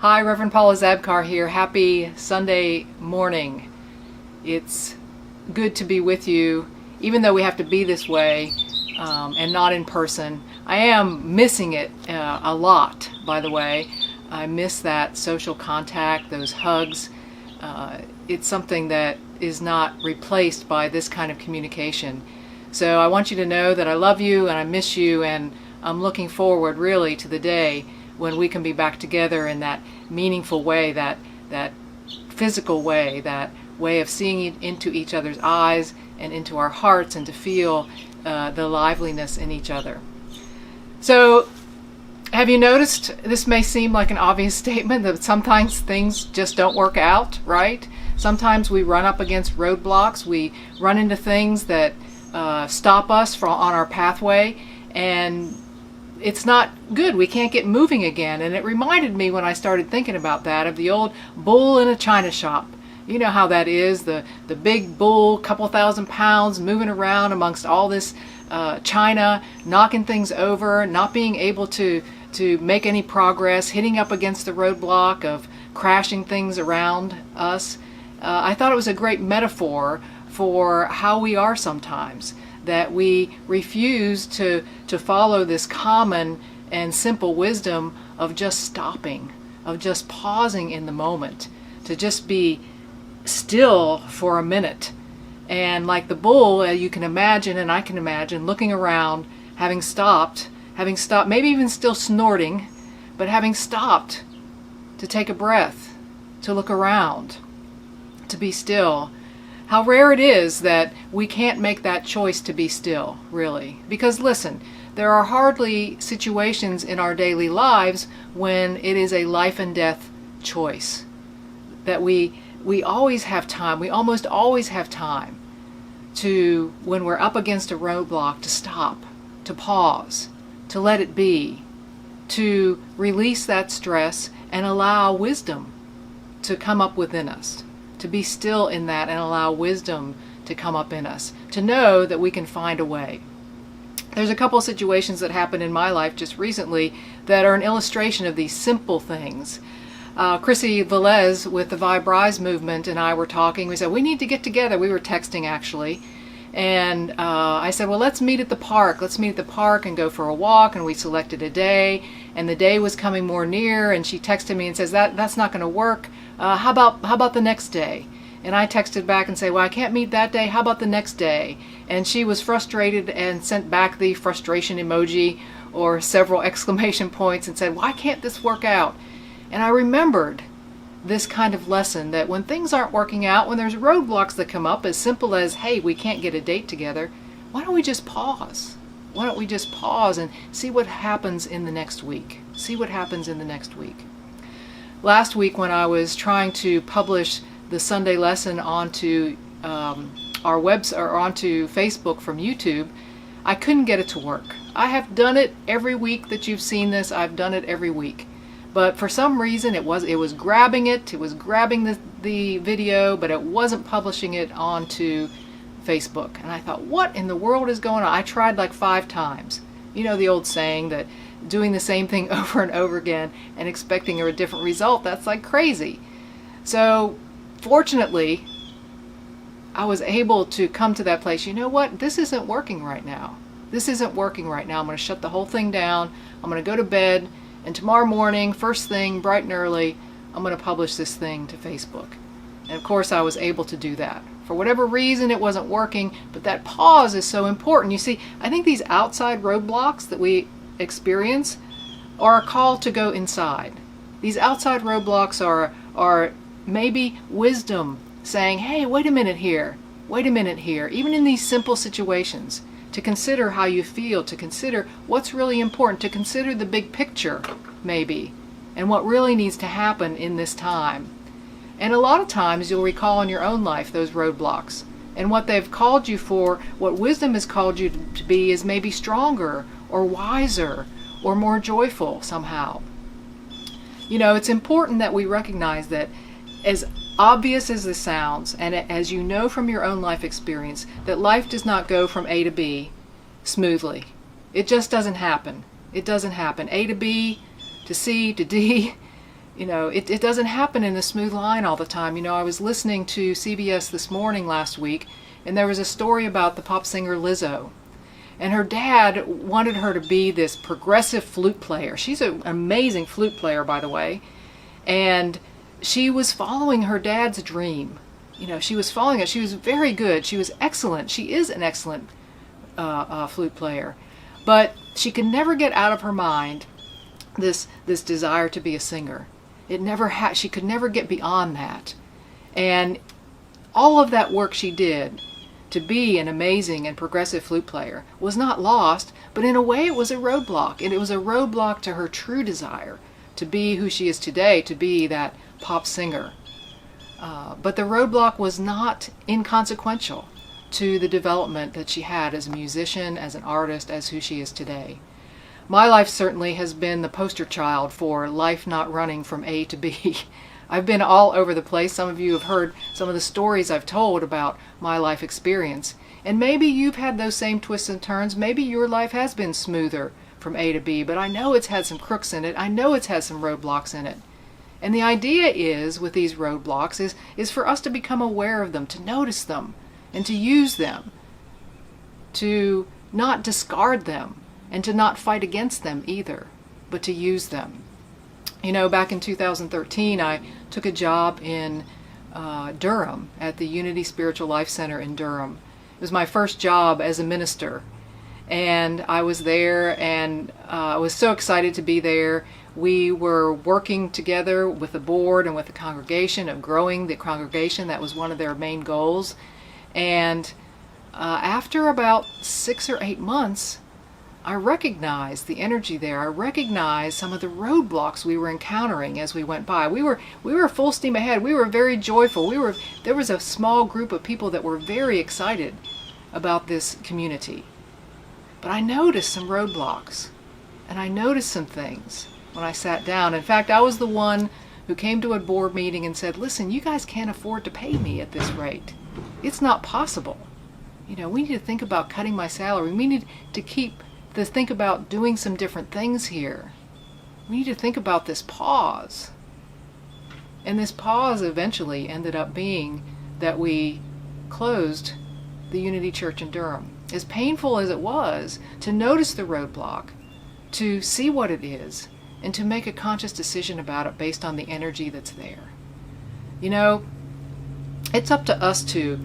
Hi, Reverend Paula Zabkar here. Happy Sunday morning. It's good to be with you, even though we have to be this way and not in person. I am missing it a lot, by the way. I miss that social contact, those hugs. It's something that is not replaced by this kind of communication. So I want you to know that I love you and I miss you, and I'm looking forward really to the day when we can be back together in that meaningful way, that physical way, that way of seeing into each other's eyes and into our hearts, and to feel the liveliness in each other. So have you noticed, this may seem like an obvious statement, that sometimes things just don't work out, right? Sometimes we run up against roadblocks, we run into things that stop us on our pathway, and it's not good. We can't get moving again. And it reminded me, when I started thinking about that, of the old bull in a china shop. You know how that is, the big bull, couple thousand pounds, moving around amongst all this china, knocking things over, not being able to make any progress, hitting up against the roadblock of crashing things around us. I thought it was a great metaphor for how we are sometimes, that we refuse to follow this common and simple wisdom of just stopping, of just pausing in the moment, to just be still for a minute. And like the bull, you can imagine, and I can imagine, looking around, having stopped, maybe even still snorting, but having stopped to take a breath, to look around, to be still. How rare it is that we can't make that choice to be still, really. Because listen, there are hardly situations in our daily lives when it is a life and death choice. That we always have time, we almost always have time to, when we're up against a roadblock, to stop, to pause, to let it be, to release that stress and allow wisdom to come up within us. To be still in that and allow wisdom to come up in us, to know that we can find a way. There's a couple of situations that happened in my life just recently that are an illustration of these simple things. Chrissy Velez with the Vibe Rise movement and I were talking. We said, we need to get together. We were texting, actually. And I said, well, let's meet at the park. Let's meet at the park and go for a walk. And we selected a day. And the day was coming more near. And she texted me and says, that's not going to work. How about the next day? And I texted back and say, well, I can't meet that day. How about the next day? And she was frustrated and sent back the frustration emoji or several exclamation points and said, why can't this work out? And I remembered this kind of lesson, that when things aren't working out, when there's roadblocks that come up, as simple as, hey, we can't get a date together, why don't we just pause? Why don't we just pause and see what happens in the next week? See what happens in the next week. Last week, when I was trying to publish the Sunday lesson onto our website or onto Facebook from YouTube, I couldn't get it to work. I have done it every week that you've seen this. I've done it every week. But for some reason it was grabbing the video, but it wasn't publishing it onto Facebook. And I thought, what in the world is going on? I tried like 5 times. You know the old saying that doing the same thing over and over again and expecting a different result, that's like crazy. So fortunately, I was able to come to that place. You know what? This isn't working right now. This isn't working right now. I'm going to shut the whole thing down. I'm going to go to bed. And tomorrow morning, first thing, bright and early, I'm going to publish this thing to Facebook. And of course, I was able to do that. For whatever reason, it wasn't working, but that pause is so important. You see, I think these outside roadblocks that we experience are a call to go inside. These outside roadblocks are maybe wisdom saying, hey, wait a minute here, even in these simple situations. To consider how you feel, to consider what's really important, to consider the big picture, maybe, and what really needs to happen in this time. And a lot of times you'll recall in your own life those roadblocks. And what they've called you for, what wisdom has called you to be, is maybe stronger or wiser or more joyful somehow. You know, it's important that we recognize that, as obvious as this sounds, and as you know from your own life experience, that life does not go from A to B smoothly. It just doesn't happen. It doesn't happen. A to B, to C, to D, It doesn't happen in a smooth line all the time. I was listening to CBS This Morning last week, and there was a story about the pop singer Lizzo. And her dad wanted her to be this progressive flute player. She's an amazing flute player, by the way. And she was following her dad's dream. She was following it. She was very good. She was excellent. She is an excellent flute player. But she could never get out of her mind this desire to be a singer. She could never get beyond that. And all of that work she did to be an amazing and progressive flute player was not lost, but in a way it was a roadblock. And it was a roadblock to her true desire to be who she is today, to be that pop singer. But the roadblock was not inconsequential to the development that she had as a musician, as an artist, as who she is today. My life certainly has been the poster child for life not running from A to B. I've been all over the place. Some of you have heard some of the stories I've told about my life experience. And maybe you've had those same twists and turns. Maybe your life has been smoother from A to B, but I know it's had some crooks in it. I know it's had some roadblocks in it. And the idea is, with these roadblocks, is for us to become aware of them, to notice them, and to use them, to not discard them, and to not fight against them either, but to use them. Back in 2013, I took a job in Durham at the Unity Spiritual Life Center in Durham. It was my first job as a minister, and I was there, and I was so excited to be there. We were working together with the board and with the congregation of growing the congregation. That was one of their main goals. And after about 6 or 8 months, I recognized the energy there. I recognized some of the roadblocks we were encountering as we went by. We were full steam ahead. We were very joyful. There was a small group of people that were very excited about this community. But I noticed some roadblocks, and I noticed some things when I sat down. In fact, I was the one who came to a board meeting and said, listen, you guys can't afford to pay me at this rate. It's not possible. We need to think about cutting my salary. We need to think about doing some different things here. We need to think about this pause. And this pause eventually ended up being that we closed the Unity Church in Durham. As painful as it was to notice the roadblock, to see what it is, and to make a conscious decision about it based on the energy that's there. It's up to us to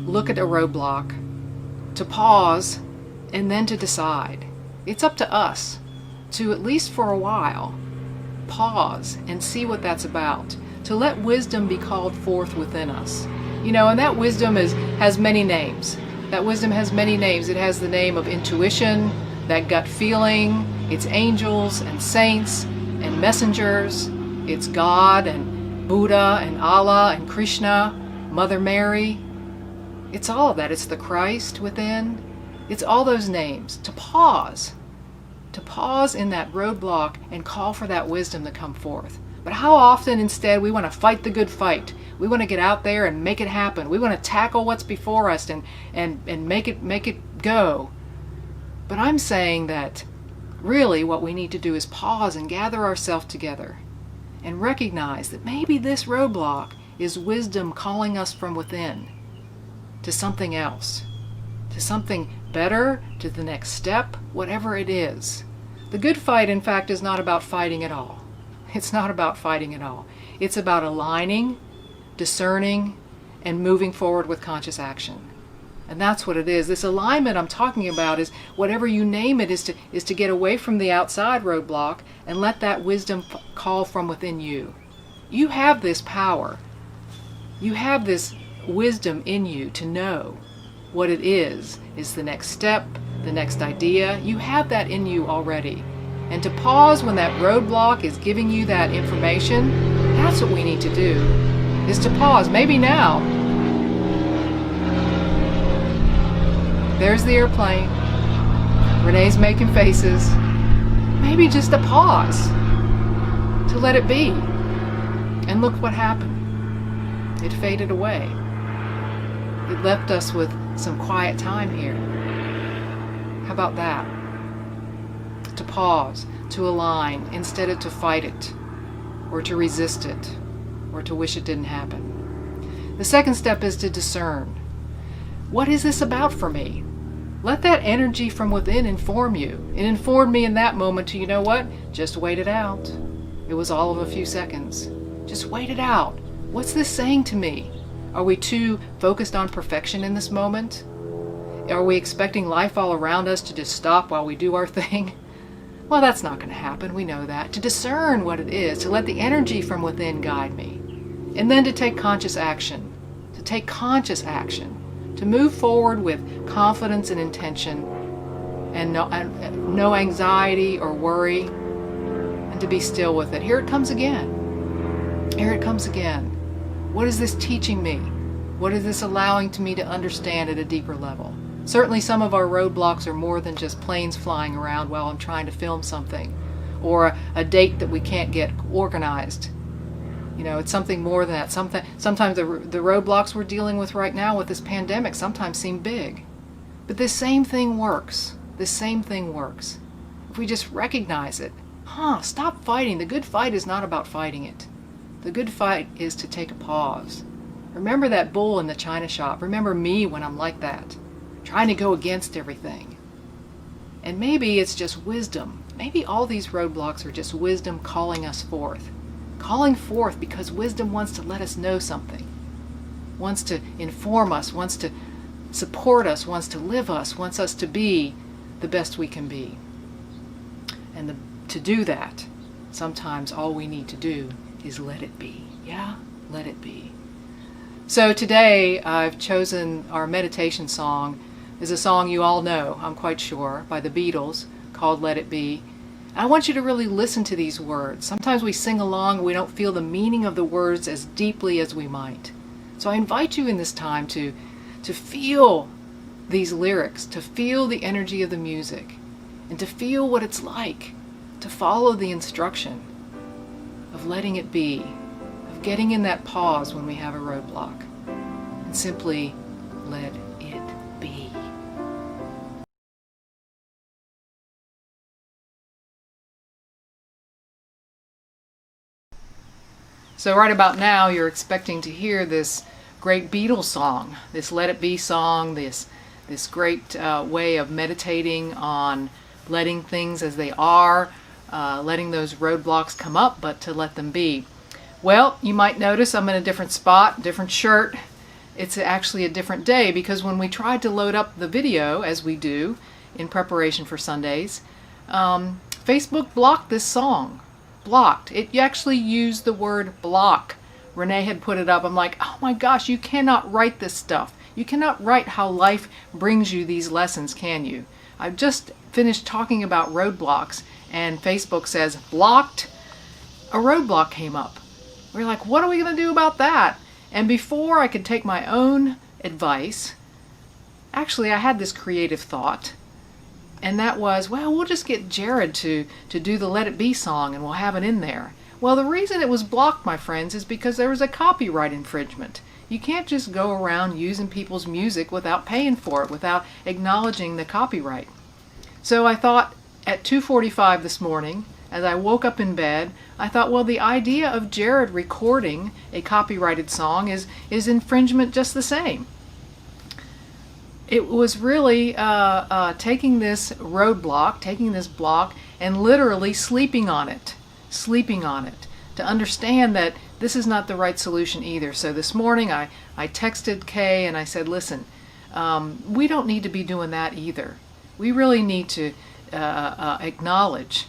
look at a roadblock, to pause, and then to decide. It's up to us to, at least for a while, pause and see what that's about, to let wisdom be called forth within us. And that wisdom has many names. That wisdom has many names. It has the name of intuition, that gut feeling. It's angels and saints and messengers. It's God and Buddha and Allah and Krishna, Mother Mary. It's all of that. It's the Christ within. It's all those names. To pause in that roadblock and call for that wisdom to come forth. But how often instead we want to fight the good fight. We want to get out there and make it happen. We want to tackle what's before us and make it go. But I'm saying that really what we need to do is pause and gather ourselves together and recognize that maybe this roadblock is wisdom calling us from within to something else, to something better, to the next step, whatever it is. The good fight, in fact, is not about fighting at all. It's not about fighting at all. It's about aligning, discerning, and moving forward with conscious action. And that's what it is. This alignment I'm talking about is, whatever you name it, is to get away from the outside roadblock and let that wisdom call from within you. You have this power. You have this wisdom in you to know what it is the next step, the next idea. You have that in you already. And to pause when that roadblock is giving you that information, that's what we need to do, is to pause. Maybe now. There's the airplane. Renee's making faces. Maybe just a pause to let it be. And look what happened. It faded away. It left us with some quiet time here. How about that? To pause, to align, instead of to fight it. or to resist it, or to wish it didn't happen. The second step is to discern. What is this about for me? Let that energy from within inform you. It informed me in that moment to, you know what? Just wait it out. It was all of a few seconds. Just wait it out. What's this saying to me? Are we too focused on perfection in this moment? Are we expecting life all around us to just stop while we do our thing? Well, that's not going to happen. We know that. To discern what it is, to let the energy from within guide me. And then to take conscious action. To take conscious action. To move forward with confidence and intention, and no anxiety or worry, and to be still with it. Here it comes again. Here it comes again. What is this teaching me? What is this allowing to me to understand at a deeper level? Certainly some of our roadblocks are more than just planes flying around while I'm trying to film something, or a date that we can't get organized. You know, it's something more than that. Sometimes the roadblocks we're dealing with right now with this pandemic sometimes seem big. But this same thing works. This same thing works. If we just recognize it. Stop fighting. The good fight is not about fighting it. The good fight is to take a pause. Remember that bull in the china shop. Remember me when I'm like that, trying to go against everything. And maybe it's just wisdom. Maybe all these roadblocks are just wisdom calling us forth. Calling forth because wisdom wants to let us know something, wants to inform us, wants to support us, wants to live us, wants us to be the best we can be. And to do that, sometimes all we need to do is let it be. Yeah, let it be. So today I've chosen our meditation song. Is a song you all know, I'm quite sure, by the Beatles, called Let It Be. I want you to really listen to these words. Sometimes we sing along and we don't feel the meaning of the words as deeply as we might. So I invite you in this time to feel these lyrics, to feel the energy of the music, and to feel what it's like to follow the instruction of letting it be, of getting in that pause when we have a roadblock, and simply let it be. So right about now, you're expecting to hear this great Beatles song, this Let It Be song, this great way of meditating on letting things as they are, letting those roadblocks come up, but to let them be. Well, you might notice I'm in a different spot, different shirt. It's actually a different day because when we tried to load up the video, as we do in preparation for Sundays, Facebook blocked this song. Blocked. It actually used the word block. Renee had put it up. I'm like, oh my gosh, you cannot write this stuff. You cannot write how life brings you these lessons, can you? I've just finished talking about roadblocks and Facebook says blocked. A roadblock came up. We're like, what are we going to do about that? And before I could take my own advice, actually I had this creative thought. And that was, well, we'll just get Jared to do the Let It Be song and we'll have it in there. Well, the reason it was blocked, my friends, is because there was a copyright infringement. You can't just go around using people's music without paying for it, without acknowledging the copyright. So I thought at 2:45 this morning, as I woke up in bed, I thought, well, the idea of Jared recording a copyrighted song is infringement just the same. It was really taking this roadblock, taking this block, and literally sleeping on it, to understand that this is not the right solution either. So this morning I texted Kay and I said, listen, we don't need to be doing that either. We really need to acknowledge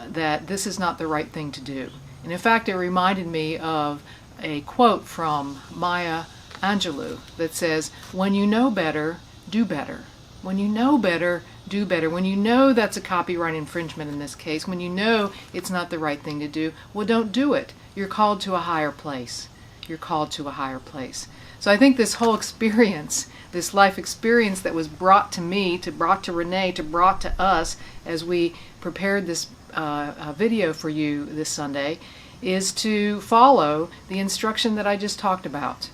that this is not the right thing to do. And in fact, it reminded me of a quote from Maya Angelou that says, when you know better, do better. When you know better, do better. When you know that's a copyright infringement in this case, when you know it's not the right thing to do, well, don't do it. You're called to a higher place. You're called to a higher place. So I think this whole experience, this life experience that was brought to me, brought to Renee, brought to us as we prepared this video for you this Sunday, is to follow the instruction that I just talked about.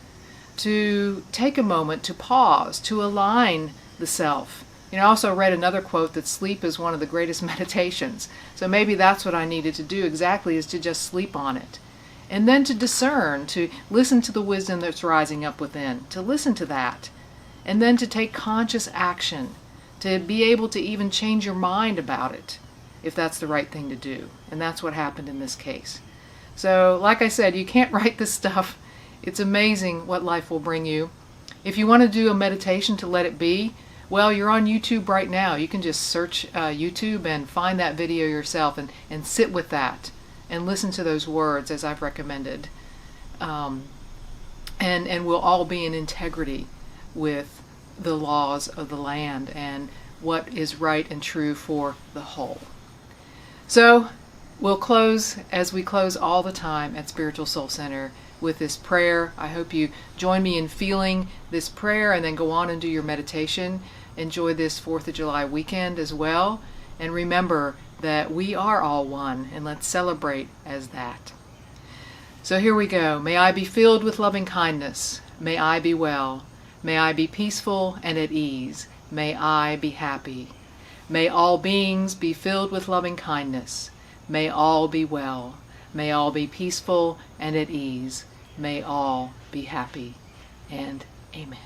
To take a moment to pause, to align the self, I also read another quote that sleep is one of the greatest meditations. So maybe that's what I needed to do exactly, is to just sleep on it. And then to discern, to listen to the wisdom that's rising up within, to listen to that. And then to take conscious action, to be able to even change your mind about it, if that's the right thing to do. And that's what happened in this case. So, like I said, you can't write this stuff. It's amazing what life will bring you. If you want to do a meditation to let it be, well, you're on YouTube right now. You can just search YouTube and find that video yourself and sit with that and listen to those words as I've recommended. And we'll all be in integrity with the laws of the land and what is right and true for the whole. So we'll close, as we close all the time at Spiritual Soul Center, with this prayer. I hope you join me in feeling this prayer and then go on and do your meditation. Enjoy this 4th of July weekend as well. And remember that we are all one, and let's celebrate as that. So here we go. May I be filled with loving kindness. May I be well. May I be peaceful and at ease. May I be happy. May all beings be filled with loving kindness. May all be well. May all be peaceful and at ease. May all be happy. And amen.